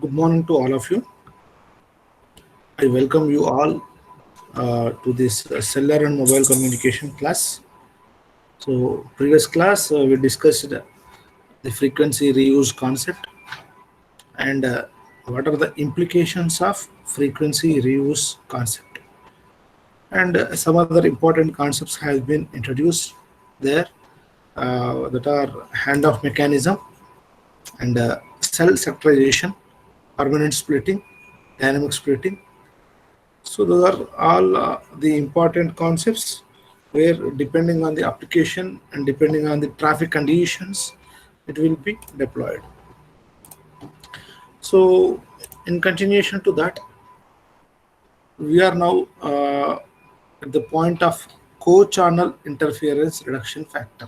Good morning to all of you. I welcome you all to this cellular and mobile communication class. So, previous class we discussed the frequency reuse concept and what are the implications of frequency reuse concept. And some other important concepts have been introduced there that are handoff mechanism and cell sectorization, permanent splitting, dynamic splitting. So those are all the important concepts where depending on the application and depending on the traffic conditions, it will be deployed. So in continuation to that, we are now at the point of co-channel interference reduction factor.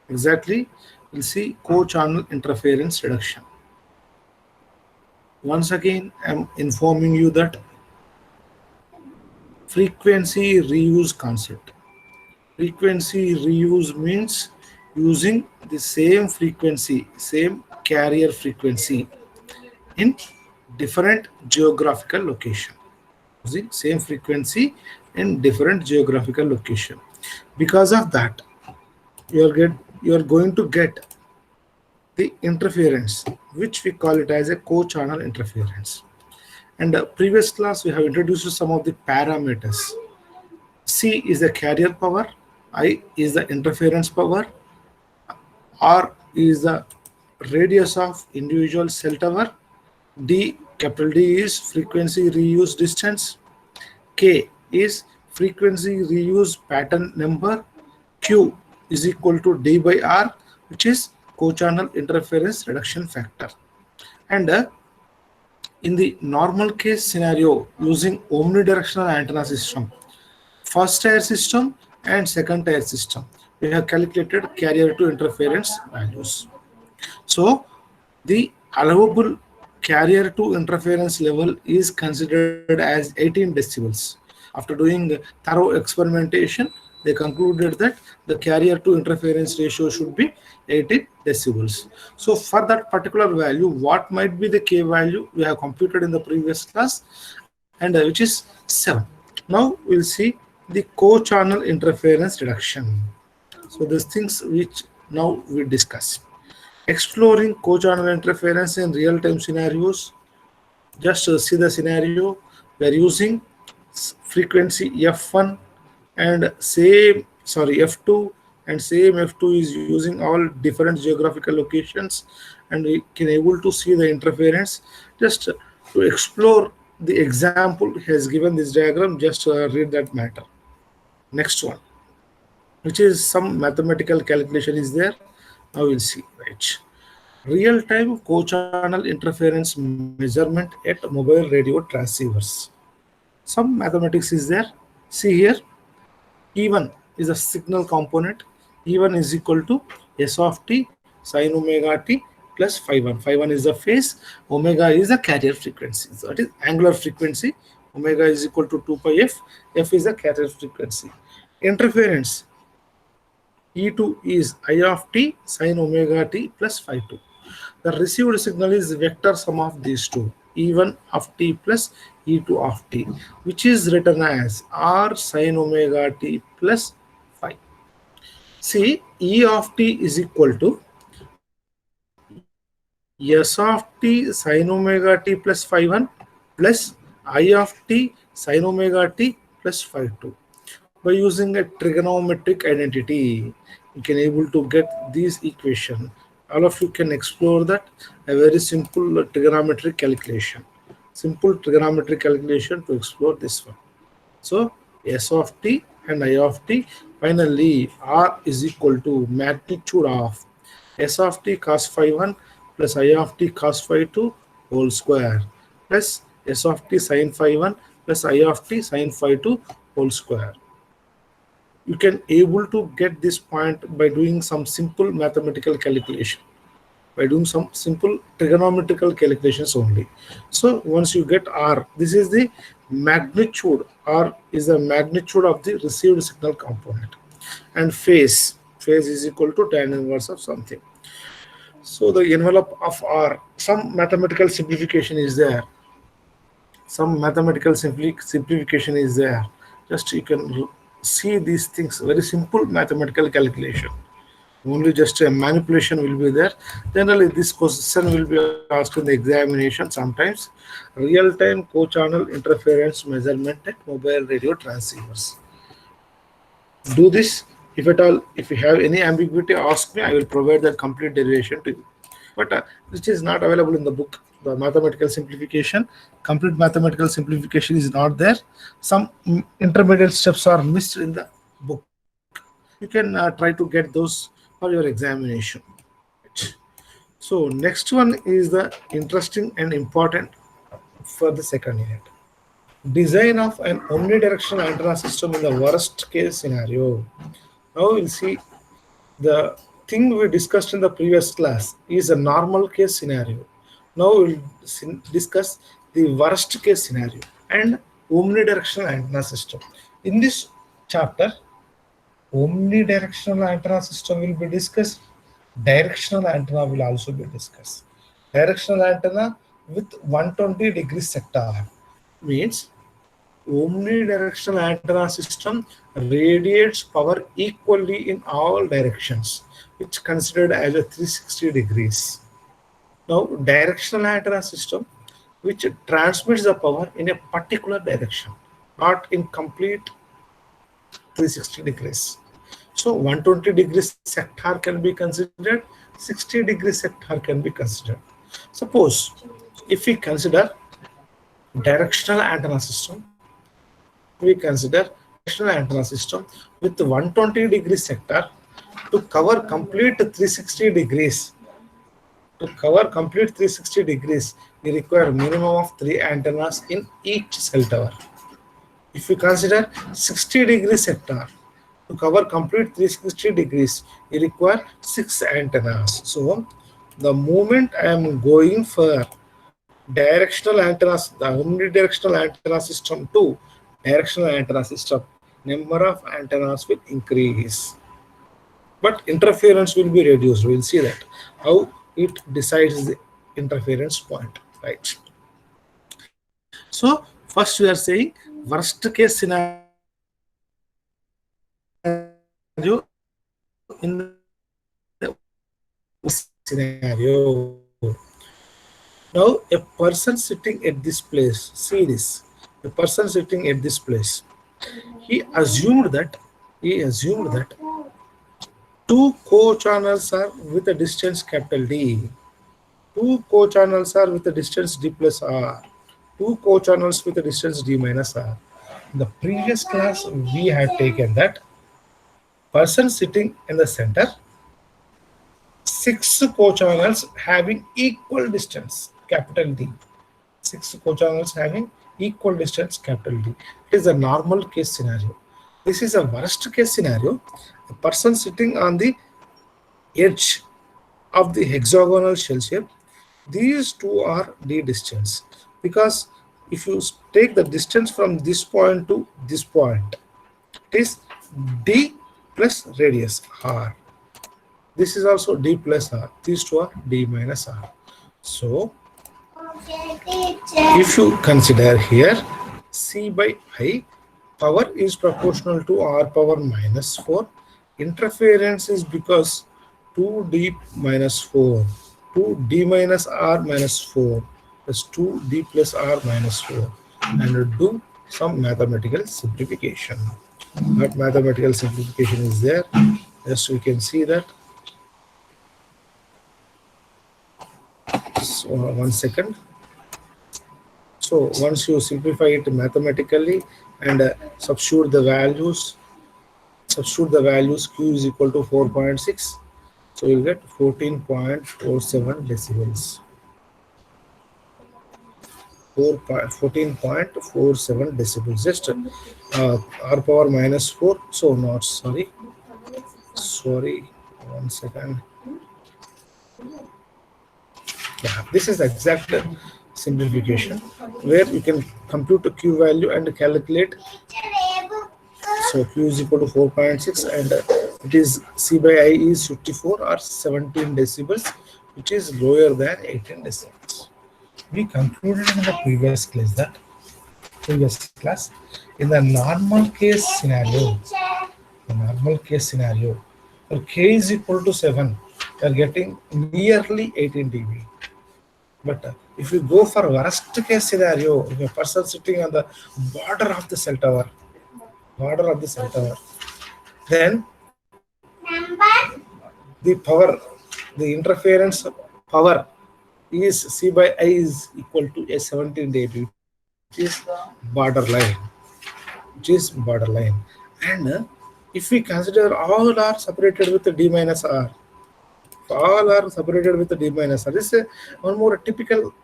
Exactly, we'll see co-channel interference reduction. Once again, I'm informing you that frequency reuse concept. Frequency reuse means using the same frequency, same carrier frequency in different geographical location. Using same frequency in different geographical location. Because of that, you are going to get the interference, which we call it as a co-channel interference. And previous class we have introduced some of the parameters. C is the carrier power, I is the interference power, R is the radius of individual cell tower, D, capital D is frequency reuse distance, K is frequency reuse pattern number, Q is equal to D by R, which is co-channel interference reduction factor. And in the normal case scenario using omnidirectional antenna system, first tier system and second tier system, we have calculated carrier to interference values. So the allowable carrier to interference level is considered as 18 decibels. After doing thorough experimentation, they concluded that the carrier to interference ratio should be 18 decibels. So for that particular value, what might be the K value we have computed in the previous class, and which is 7. Now we'll see the co-channel interference reduction. So these things which now we discuss. Exploring co-channel interference in real-time scenarios. Just see the scenario. We are using frequency F1 and F2, and same F2 is using all different geographical locations, and we can able to see the interference. Just to explore the example has given this diagram, just read that matter. Next one, which is some mathematical calculation is there. Now we'll see, right? Real-time co-channel interference measurement at mobile radio transceivers. Some mathematics is there. See here, E1 is a signal component. E1 is equal to S of t sine omega t plus phi 1. Phi 1 is the phase, omega is the carrier frequency. So that is angular frequency. Omega is equal to 2 pi f. F is the carrier frequency. Interference E2 is I of t sine omega t plus phi 2. The received signal is vector sum of these two, E1 of t plus E2 of t, which is written as R sine omega t plus phi. See, E of t is equal to S of t sine omega t plus phi 1 plus I of t sine omega t plus phi 2. By using a trigonometric identity, you can able to get these equation. All of you can explore that, a very simple trigonometric calculation. Simple trigonometric calculation to explore this one. So S of t and I of t, finally R is equal to magnitude of S of t cos phi 1 plus I of t cos phi 2 whole square plus S of t sin phi 1 plus I of t sin phi 2 whole square. You can able to get this point by doing some simple mathematical calculation, by doing some simple trigonometrical calculations only. So once you get R, this is the magnitude. R is the magnitude of the received signal component, and phase is equal to tan inverse of something. So the envelope of R, some mathematical simplification is there. Some mathematical simplification is there. Just you can see these things, very simple mathematical calculation. Only just a manipulation will be there. Generally, this question will be asked in the examination sometimes. Real-time co-channel interference measurement at mobile radio transceivers. Do this. If at all, if you have any ambiguity, ask me. I will provide the complete derivation to you. But which is not available in the book. The mathematical simplification, complete mathematical simplification is not there. Some intermediate steps are missed in the book. You can try to get those for your examination. So next one is the interesting and important for the second unit. Design of an omnidirectional antenna system in the worst case scenario. Now we'll see the thing we discussed in the previous class is a normal case scenario. Now we'll discuss the worst case scenario and omnidirectional antenna system. In this chapter, omnidirectional antenna system will be discussed. Directional antenna will also be discussed. Directional antenna with 120 degree sector means omnidirectional antenna system radiates power equally in all directions, which considered as a 360 degrees. Now, directional antenna system which transmits the power in a particular direction, not in complete 360 degrees. So 120 degree sector can be considered, 60 degree sector can be considered. Suppose if we consider directional antenna system, we consider directional antenna system with 120 degree sector to cover complete 360 degrees. To cover complete 360 degrees, we require minimum of 3 antennas in each cell tower. If we consider 60 degree sector, to cover complete 360 degrees, we require 6 antennas. So the moment I am going for directional antennas, the omnidirectional antenna system to directional antenna system, number of antennas will increase, but interference will be reduced. We'll see that how it decides the interference point, right? So first we are saying worst case scenario in the scenario. Now a person sitting at this place, see this, a person sitting at this place, he assumed that two co-channels are with a distance capital D. Two co-channels are with a distance D plus R. Two co-channels with a distance D minus R. In the previous class, we had taken that person sitting in the center, 6 co-channels having equal distance, capital D. 6 co-channels having equal distance, capital D. It is a normal case scenario. This is a worst case scenario. A person sitting on the edge of the hexagonal shell shape, these two are D distance, because if you take the distance from this point to this point, it is D plus radius R. This is also D plus R. These two are D minus R. So if you consider here C by I, power is proportional to R power minus 4. Interference is because 2D minus 4, 2D minus R minus 4 plus 2D plus R minus 4, and do some mathematical simplification. But mathematical simplification is there. Yes, we can see that. So 1 second. So once you simplify it mathematically and substitute the values, Q is equal to 4.6. So you'll get 14.47 decibels. 14.47 decibels. Just R power minus 4. So not sorry. 1 second. Yeah, this is the exact simplification where you can compute the Q value and calculate. So Q is equal to 4.6 and it is C by I is 54 or 17 decibels, which is lower than 18 decibels. We concluded in the previous class, in the normal case scenario, for k is equal to 7, you are getting nearly 18 dB. But if you go for worst case scenario, if a person sitting on the border of the cell tower, then the power, the interference power is C by I is equal to a 17 dB, which is borderline. And if we consider all are separated with the D minus R, all are separated with the D minus R, this is one more typical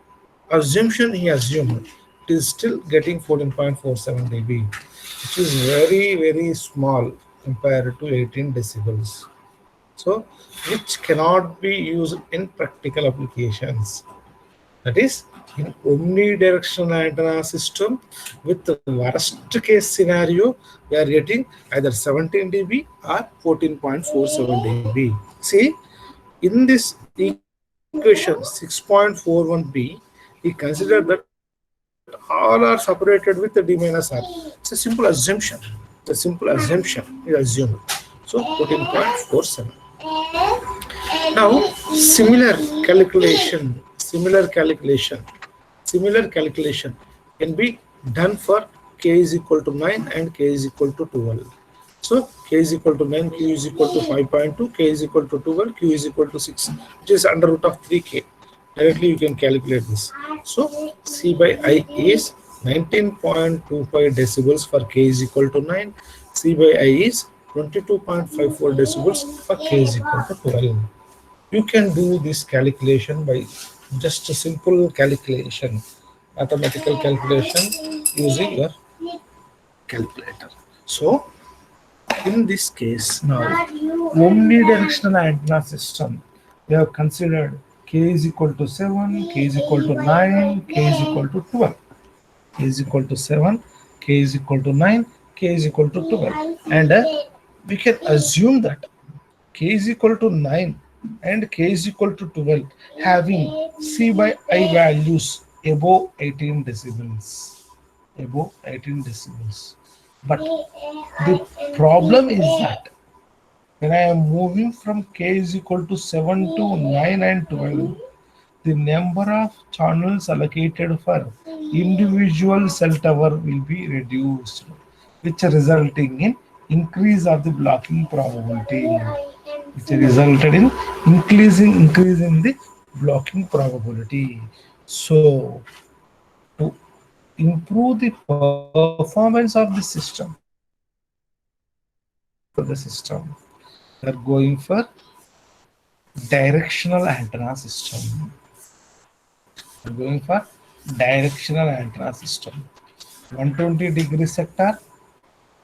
assumption he assumed. It is still getting 14.47 dB, which is very small compared to 18 decibels. So, which cannot be used in practical applications. That is, in omnidirectional antenna system, with the worst case scenario, we are getting either 17 dB or 14.47 dB. See, in this equation 6.41b, he considered that all are separated with the D minus R. It's a simple assumption. He assumed. So 14.47. Now, similar calculation can be done for k is equal to 9 and k is equal to 12. So k is equal to 9, q is equal to 5.2, k is equal to 12, q is equal to 6, which is under root of 3k. Directly you can calculate this. So C by I is 19.25 decibels for k is equal to 9. C by I is 22.54 decibels for k is equal to 12. You can do this calculation by just a simple calculation, mathematical calculation using your calculator. So in this case, now omnidirectional antenna system, we have considered k is equal to 7, k is equal to 9, k is equal to 12. K is equal to 7, k is equal to 9, k is equal to 12. And we can assume that k is equal to 9 and k is equal to 12 having C by I values above 18 decibels. But the problem is that when I am moving from k is equal to 7 to 9 and 12, the number of channels allocated for individual cell tower will be reduced, which resulting in increase of the blocking probability, which resulted in increase in the blocking probability. So to improve the performance of the system, we are going for directional antenna system. 120 degree sector,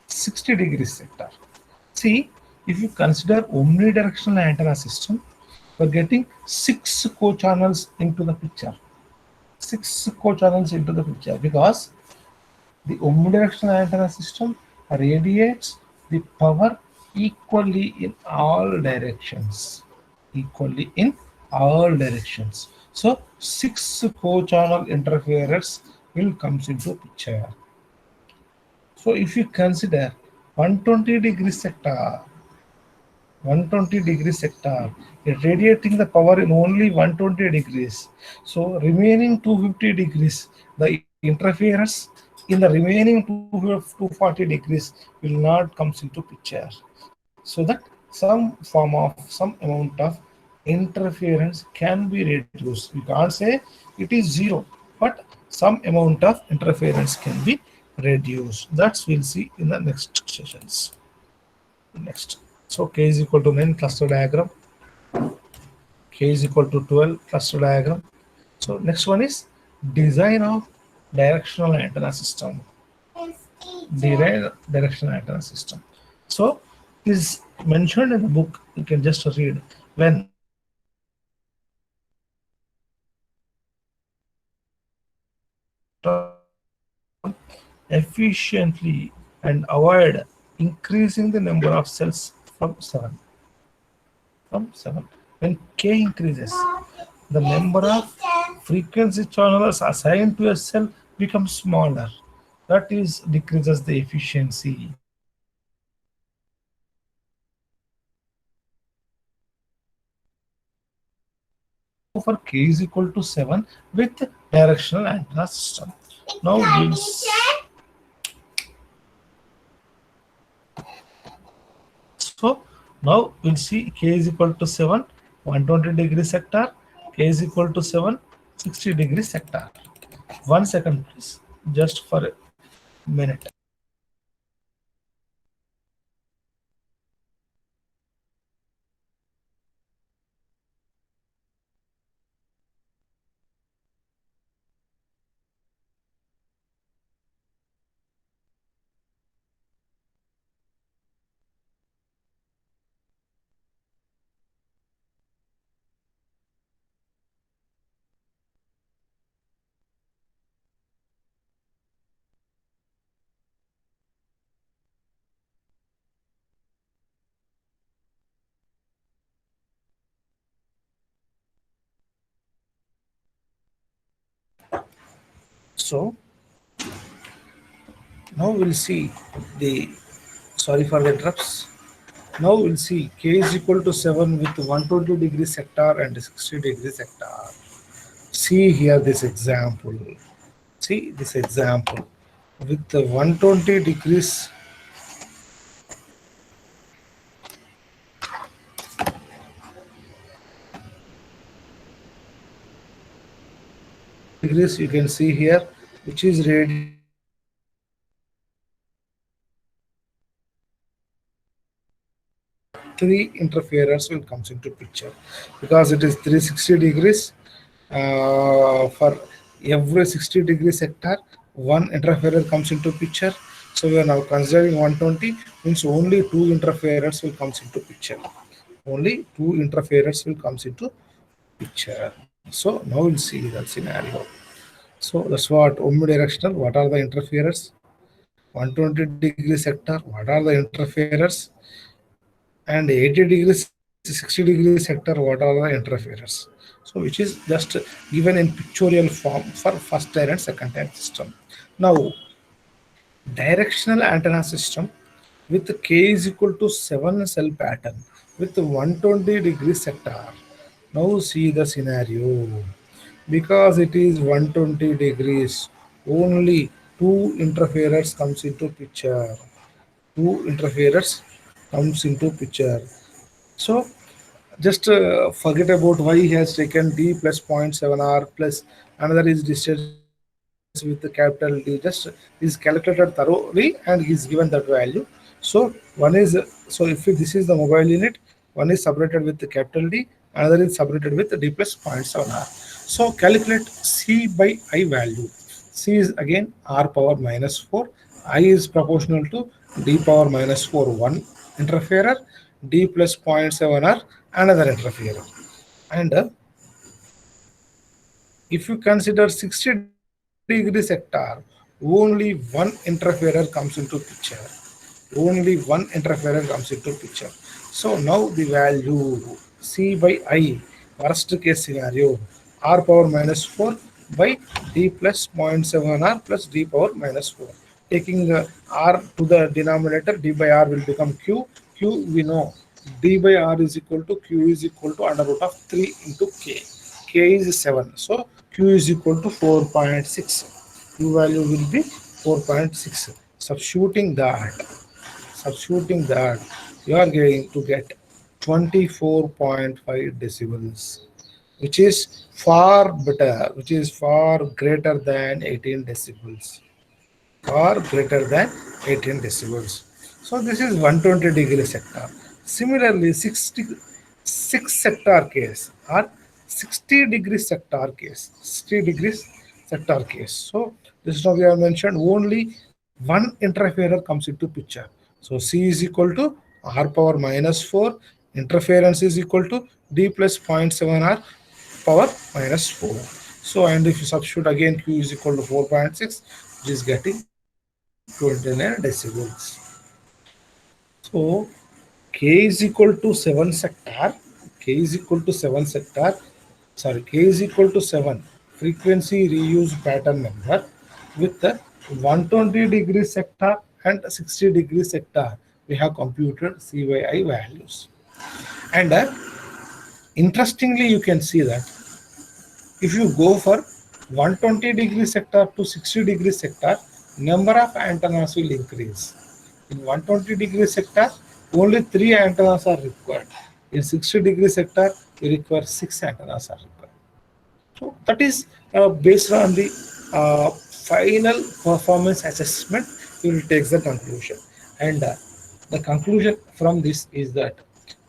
60 degree sector. See, if you consider omnidirectional antenna system, we're getting 6 co-channels into the picture. Because the omnidirectional antenna system radiates the power equally in all directions. So 6 co-channel interferers will comes into picture. So if you consider 120 degree sector, it radiating the power in only 120 degrees. So remaining 250 degrees, the interference in the remaining 240 degrees will not comes into picture. So that some amount of interference can be reduced. We can't say it is zero, but some amount of interference can be reduced. That's we'll see in the next sessions. So k is equal to 9 cluster diagram, k is equal to 12 cluster diagram. So next one is design of directional antenna system. So is mentioned in the book. You can just read when efficiently and avoid increasing the number of cells from 7. When k increases, the number of frequency channels assigned to a cell becomes smaller. That is decreases the efficiency. Now for k is equal to 7 with directional antenna system. Now we'll So now we'll see k is equal to 7, 120-degree sector, k is equal to 7, 60-degree sector. 1 second please, just for a minute. So now we'll see the, sorry for the interrupts. Now we'll see k is equal to 7 with 120-degree sector and 60-degree sector. See here this example. See this example with the 120 degrees you can see here, which is radiating three interferers will comes into picture because it is 360 degrees. For every 60-degree sector, one interferer comes into picture. So we are now considering 120, means only two interferers will comes into picture. Only two interferers will comes into picture. So now we'll see that scenario. So that's what omnidirectional. What are the interferers? 120-degree sector. What are the interferers? And 80 degrees, 60 degree sector, what are the interferers? So which is just given in pictorial form for first tier and second tier system. Now directional antenna system with k is equal to 7 cell pattern with 120-degree sector. Now see the scenario. Because it is 120 degrees, only two interferers comes into picture. Two interferers comes into picture. So just forget about why he has taken d plus 0.7r plus another is distance with the capital D. Just is calculated thoroughly and he is given that value. So one is, so if this is the mobile unit, one is separated with the capital D, another is separated with d plus 0.7r. So calculate C by I value. C is again r power minus 4. I is proportional to d power minus 4, one interferer, d plus 0.7r, another interferer. And if you consider 60-degree sector, only one interferer comes into picture. Only one interferer comes into picture. So now the value C by I, worst case scenario, r power minus 4 by d plus 0.7r plus d power minus 4. Taking r to the denominator, d by r will become q. Q we know d by r is equal to q is equal to under root of 3 into k. K is 7. So q is equal to 4.6. Q value will be 4.6. Substituting that, you are going to get 24.5 decibels, which is far better, which is far greater than 18 decibels. Far greater than 18 decibels. So this is 120-degree sector. Similarly, 66 sector case or 60-degree sector case. 60 degrees sector case. So this is now we have mentioned only one interferer comes into picture. So C is equal to r power minus 4. Interference is equal to d plus 0.7r power minus 4. So and if you substitute again, Q is equal to 4.6, which is getting 29 decibels. So K is equal to 7 sector. K is equal to 7 sector. sorry, k is equal to 7 frequency reuse pattern number with the 120 degree sector and 60 degree sector. We have computed CYI values. And interestingly, you can see that if you go for 120 degree sector to 60 degree sector, number of antennas will increase. In 120 degree sector, only 3 antennas are required. In 60 degree sector, you require 6 antennas are required. So that is based on the final performance assessment, you will take the conclusion. And the conclusion from this is that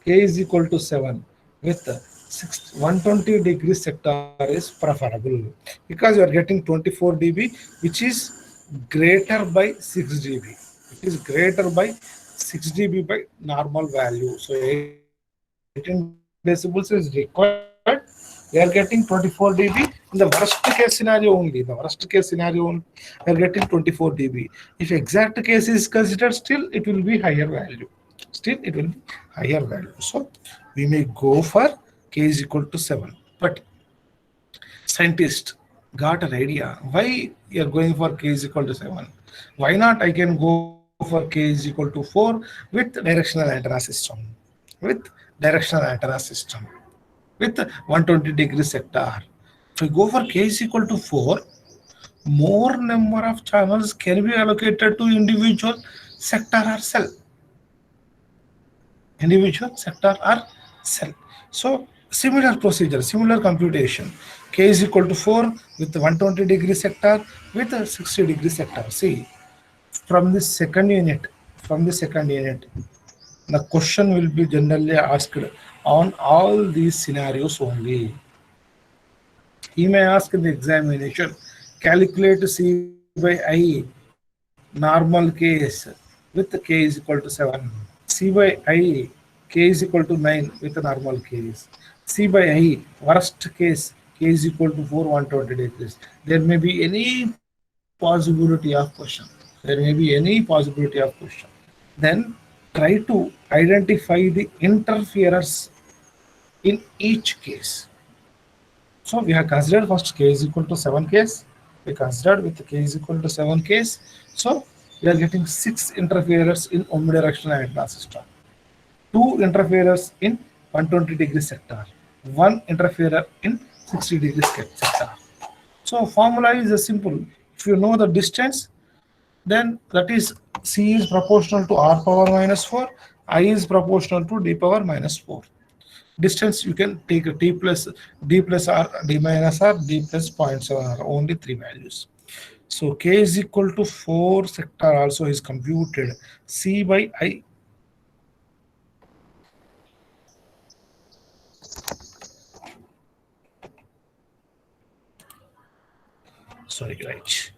k is equal to 7 with 120 degree sector is preferable because you are getting 24 dB, which is greater by 6 dB. It is greater by 6 dB by normal value. So 18 decibels is required. We are getting 24 dB in the worst case scenario only. The worst case scenario only, we are getting 24 dB. If exact case is considered, still it will be higher value. Still it will be higher value. So we may go for k is equal to 7. But scientist got an idea why you are going for k is equal to 7. Why not I can go for k is equal to 4 with directional antenna system. With directional antenna system. With 120 degree sector. If I go for k is equal to 4, more number of channels can be allocated to individual sector or cell. Individual sector or cell. So similar procedure, similar computation. K is equal to 4 with 120 degree sector with a 60 degree sector. See, from the second unit, the question will be generally asked on all these scenarios only. He may ask in the examination, calculate C by I normal case with k is equal to 7. C by I k is equal to 9 with a normal case. C by I worst case k is equal to 4 120 degrees. There may be any possibility of question. There may be any possibility of question. Then try to identify the interferers in each case. So we have considered first k is equal to 7 case. We considered with k is equal to 7 case. So we are getting 6 interferers in omnidirectional antenna system, 2 interferers in 120 degree sector, 1 interferer in 60 degree sector. So formula is simple. If you know the distance, then that is C is proportional to R power minus 4, I is proportional to D power minus 4. Distance you can take a d plus r, d minus r, d plus 0.7 r, only 3 values. So k is equal to 4 sector also is computed. C by I. Sorry, right.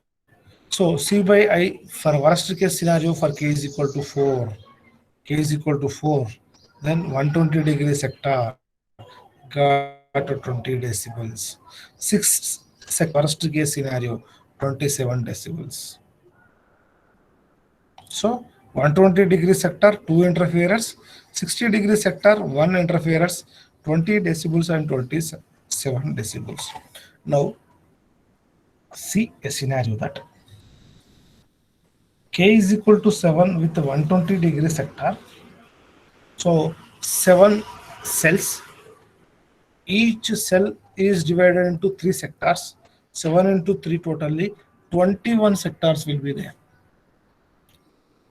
So C by I for worst case scenario for k is equal to 4. K is equal to 4. Then 120 degree sector got 20 decibels. 6 worst case scenario 27 decibels. So 120 degree sector 2 interferers, 60 degree sector 1 interferers, 20 decibels and 27 decibels. Now see a scenario that k is equal to 7 with 120 degree sector. So 7 cells, each cell is divided into 3 sectors. 7 into 3 totally 21 sectors will be there.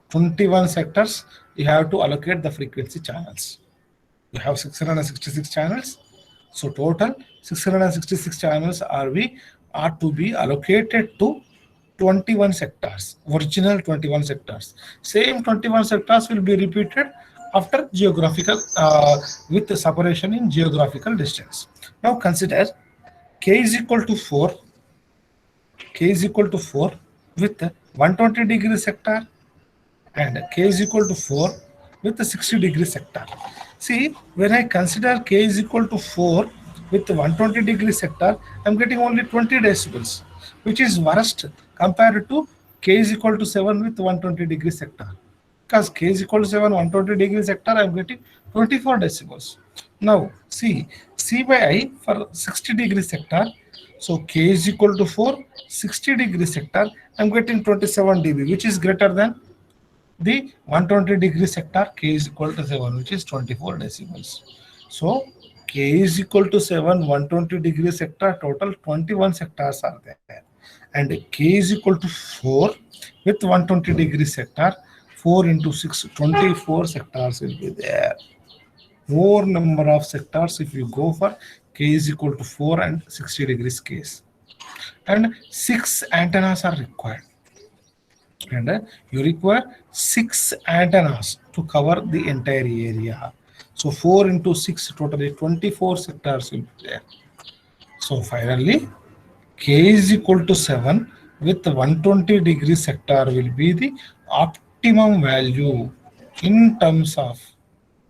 21 sectors, you have to allocate the frequency channels. You have 666 channels. So total 666 channels are to be allocated to 21 sectors, original 21 sectors. Same 21 sectors will be repeated after geographical, with the separation in geographical distance. Now consider k is equal to 4, k is equal to 4 with 120 degree sector and k is equal to 4 with the 60 degree sector. See, when I consider k is equal to 4 with 120 degree sector, I am getting only 20 decibels, which is worst compared to k is equal to 7 with 120 degree sector. Because k is equal to 7, 120 degree sector, I am getting 24 decibels. Now, see, C by I for 60-degree sector. So K is equal to 4, 60-degree sector. I'm getting 27 dB, which is greater than the 120-degree sector. K is equal to 7, which is 24 decibels. So K is equal to 7, 120-degree sector, total 21 sectors are there. And K is equal to 4 with 120-degree sector, 4 into 6, 24 sectors will be there. More number of sectors if you go for K is equal to 4 and 60 degrees case. And 6 antennas are required. And you require 6 antennas to cover the entire area. So 4 into 6, totally 24 sectors will be there. So finally, K is equal to 7 with 120-degree sector will be the optimum value in terms of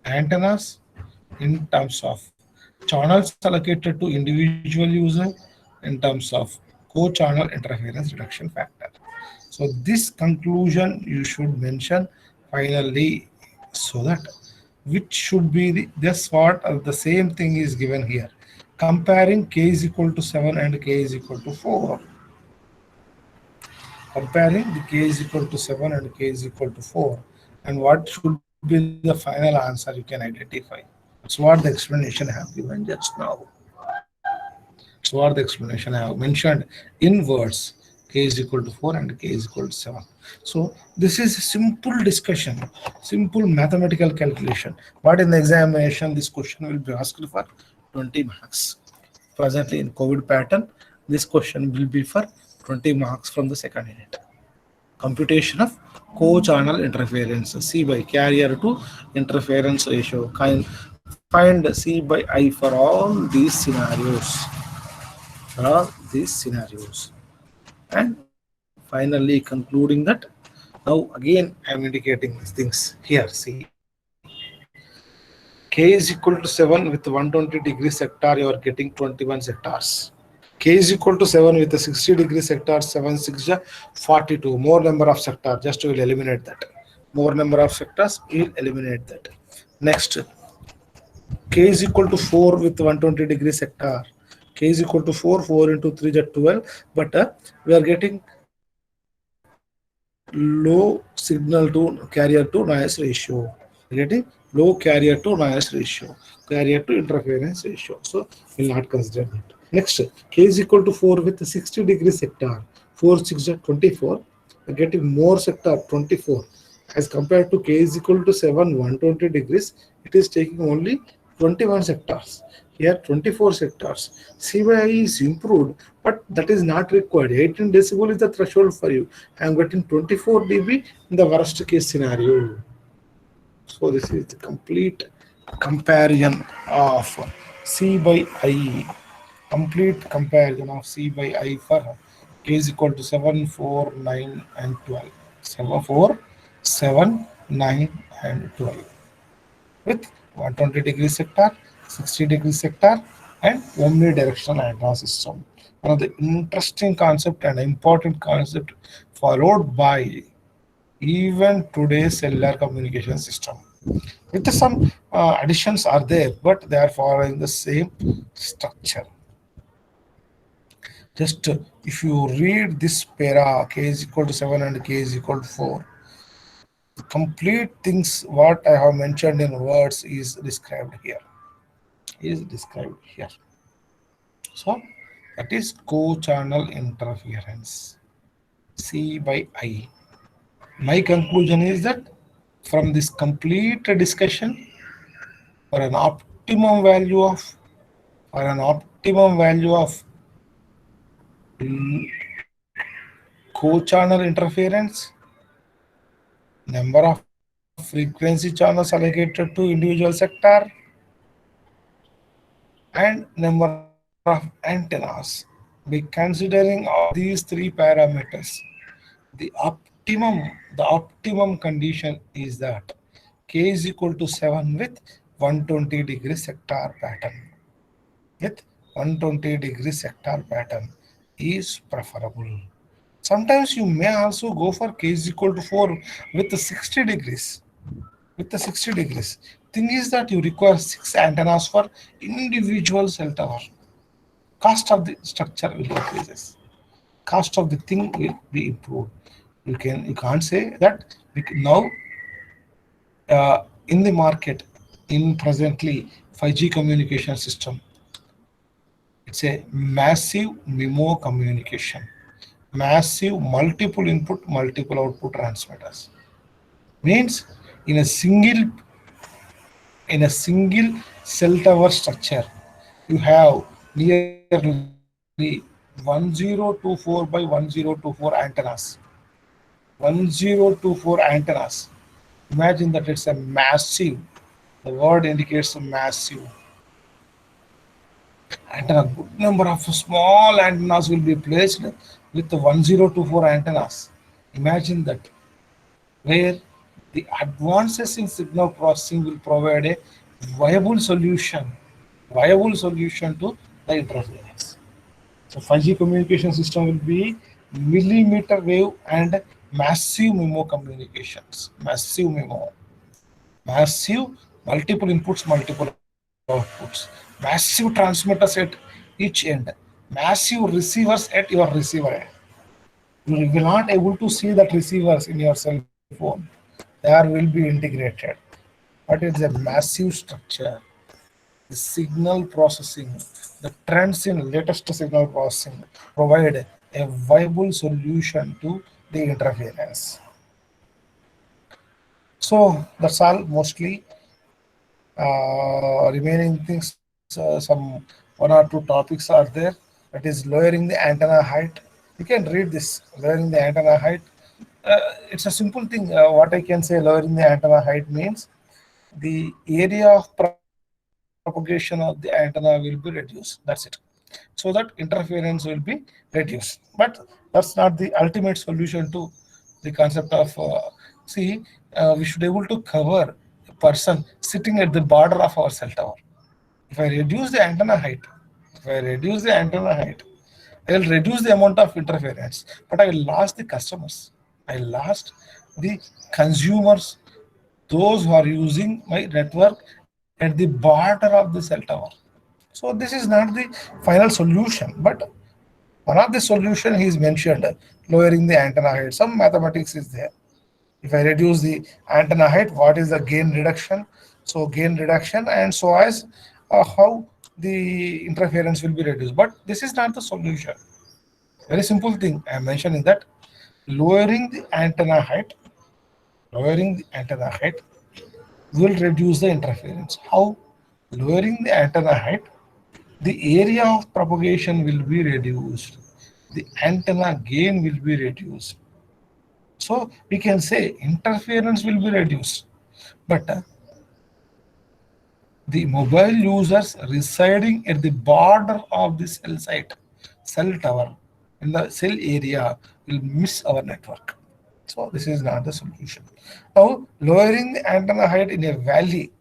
antennas, in terms of channels allocated to individual user, in terms of co-channel interference reduction factor. So this conclusion you should mention finally, so that which should be the sort of the same thing is given here. Comparing K is equal to 7 and K is equal to 4. Comparing the K is equal to 7 and K is equal to 4. And what should be the final answer you can identify. That's what the explanation I have given just now. That's what the explanation I have mentioned in words. K is equal to 4 and K is equal to 7. So this is a simple discussion, simple mathematical calculation. But in the examination, this question will be asked for 20 marks. Presently in COVID pattern, this question will be for 20 marks from the second unit. Computation of co-channel interference, C by carrier to interference ratio. Find C by I for all these scenarios. And finally concluding that, now again I am indicating these things here. See, K is equal to 7 with 120 degree sector, you are getting 21 sectors. K is equal to 7 with a 60-degree sector, 7 6 42. More number of sectors, just will eliminate that. More number of sectors, will eliminate that. Next, K is equal to 4 with 120-degree sector. K is equal to 4, 4 into 3 is 12. But we are getting low signal to carrier to noise ratio. Getting low carrier to noise ratio, carrier to interference ratio. So we'll not consider that. Next, K is equal to 4 with a 60-degree sector. 4 6 is 24. We're getting more sector 24 as compared to K is equal to 7 120 degrees. It is taking only 21 sectors. Here 24 sectors. CYI is improved, but that is not required. 18 decibel is the threshold for you. I am getting 24 dB in the worst case scenario. So this is the complete comparison of C by I. Complete comparison of C by I for K is equal to 7, 4, 9 and 12. 7, 4, 7, 9 and 12. With 120-degree sector, 60-degree sector and omnidirectional antenna system. One of the interesting concept and important concept followed by even today's cellular communication system. With some additions are there, but they are following the same structure. Just if you read this para, K is equal to 7 and K is equal to 4, the complete things what I have mentioned in words is described here. So that is co-channel interference, C by I. My conclusion is that from this complete discussion, for an optimum value of co-channel interference, number of frequency channels allocated to individual sector, and number of antennas. By considering all these three parameters, the optimum condition is that K is equal to 7 with 120-degree sector pattern. With 120-degree sector pattern is preferable. Sometimes you may also go for K is equal to 4 with the 60 degrees. thing is that you require 6 antennas for individual cell tower. Cost of the structure will increases. Cost of the thing will be improved. You can't say that now in the market in presently 5G communication system. It's a massive MIMO communication, massive multiple input, multiple output transmitters. Means in a single cell tower structure, you have nearly 1024 by 1024 antennas. 1024 antennas. Imagine that it's a massive. The word indicates a massive antenna. Good number of small antennas will be placed with the 1024 antennas. Imagine that, where the advances in signal processing will provide a viable solution, to the interference. So 5G communication system will be millimeter wave and massive MIMO communications. Massive multiple inputs, multiple outputs, massive transmitters at each end, massive receivers at your receiver end. You will not able to see that receivers in your cell phone. There will be integrated. But it's a massive structure. The signal processing, the trends in latest signal processing provide a viable solution to the interference. So that's all mostly. Remaining things, some one or two topics are there. That is lowering the antenna height. You can read this, lowering the antenna height. It's a simple thing. What I can say, lowering the antenna height means the area of propagation of the antenna will be reduced. That's it. So that interference will be reduced. But that's not the ultimate solution to the concept of see, we should able to cover a person sitting at the border of our cell tower. If I reduce the antenna height, if I reduce the antenna height, I will reduce the amount of interference, but I will lost the customers. I lost the consumers, those who are using my network at the border of the cell tower. So this is not the final solution, but one of the solution is mentioned, lowering the antenna height. Some mathematics is there. If I reduce the antenna height, what is the gain reduction? So gain reduction, and so as how the interference will be reduced. But this is not the solution. Very simple thing I am mentioning that lowering the antenna height, lowering the antenna height will reduce the interference. How? Lowering the antenna height, the area of propagation will be reduced. The antenna gain will be reduced. So we can say interference will be reduced. But the mobile users residing at the border of the cell site, cell tower, in the cell area will miss our network. So this is not the solution. Now lowering the antenna height in a valley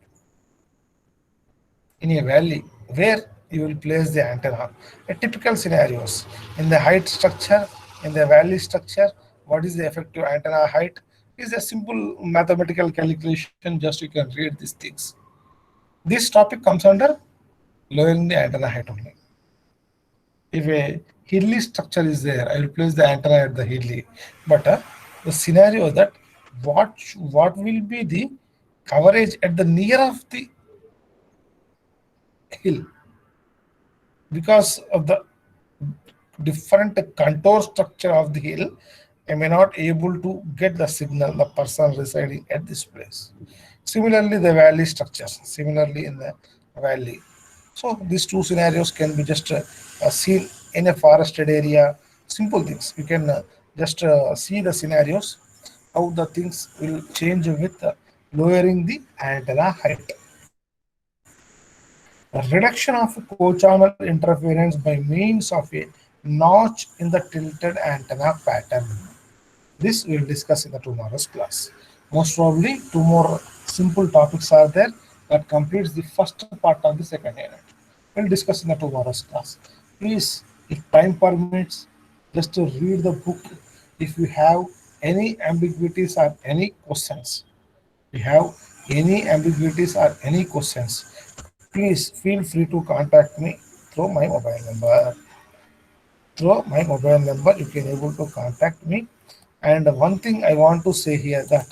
where you will place the antenna. A typical scenarios in the height structure, in the valley structure, what is the effective antenna height? Is a simple mathematical calculation. Just you can read these things. This topic comes under lowering the antenna height only. If a hilly structure is there, I will place the antenna at the hilly. But the scenario that what will be the coverage at the near of the hill, because of the different contour structure of the hill, I may not able to get the signal, the person residing at this place. Similarly, the valley structures, similarly in the valley. So these two scenarios can be just seen in a forested area. Simple things. You can just see the scenarios, how the things will change with lowering the antenna height. The reduction of co-channel interference by means of a notch in the tilted antenna pattern. This we will discuss in the tomorrow's class. Most probably, two more simple topics are there that completes the first part of the second unit. We'll discuss in the tomorrow's class. Please, if time permits, just to read the book. If you have any ambiguities or any questions, we have any ambiguities or any questions, please feel free to contact me through my mobile number. Through my mobile number, you can able to contact me. And one thing I want to say here that